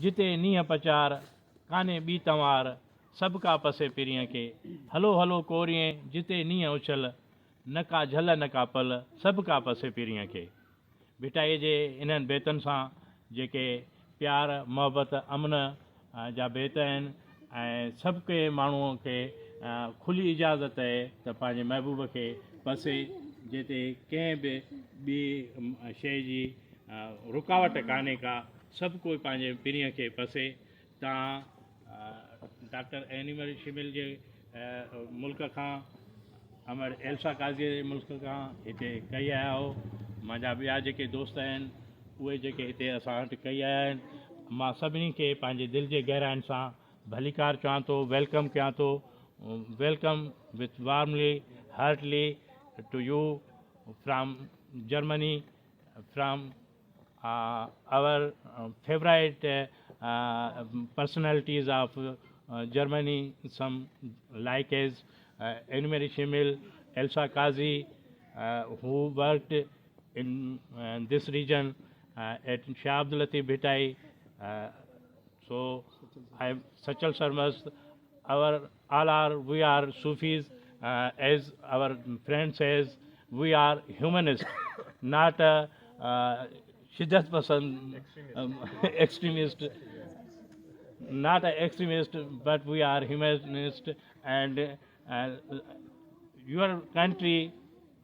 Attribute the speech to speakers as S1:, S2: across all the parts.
S1: जिते नीह पचार काने ॿी तंवार सभु का पसे पिरीअ खे हलो हलो कोरिएं जिते नीह उछल न का झल न का पल सभु का पसे पिरीअ खे। भिटाईअ जे इन्हनि बेतनि सां जेके प्यार मोहबत अमन जा बेत आहिनि ऐं सभु के माण्हूअ खे खुली इजाज़त आहे त पंहिंजे महबूब खे पसे जिते कंहिं बि ॿी शइ जी रुकावट कान्हे का सभु कोई पंहिंजे पिरीअ खे पसे। तव्हां डॉक्टर एनिमल शिमिल जे मुल्क खां अमर एल्सा काज़ीअ जे मुल्क खां हिते कई आया हो। मुंहिंजा ॿिया जेके दोस्त आहिनि उहे जेके हिते असां वटि कई आया आहिनि मां सभिनी खे पंहिंजे दिलि जे गहराइनि सां भलीकार चवां थो, वेलकम कयां थो। Welcome with warmly heartly to you from Germany, from our favorite personalities of Germany, some like as Enver Shimil, Elsa Kazi, who worked in this region at Shah Abdul Latif Bhitai. So I am Sachal Sarmas. We are Sufis, as our friend says, we are humanists, not a shiddat pasand extremist, not an extremist, but we are humanist. And your country,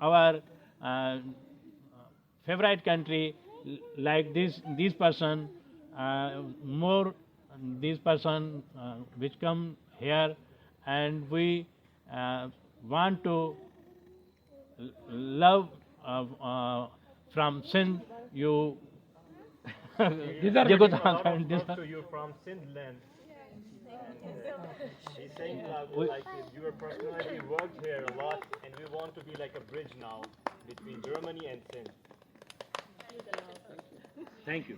S1: our favorite country, like these person, more these person which come here, and we want to love from Sindh. You
S2: He's a lot of love to you from Sindh land. He's saying like your personality worked here a lot, and we want to be like a bridge now between Germany and Sindh.
S1: Thank you.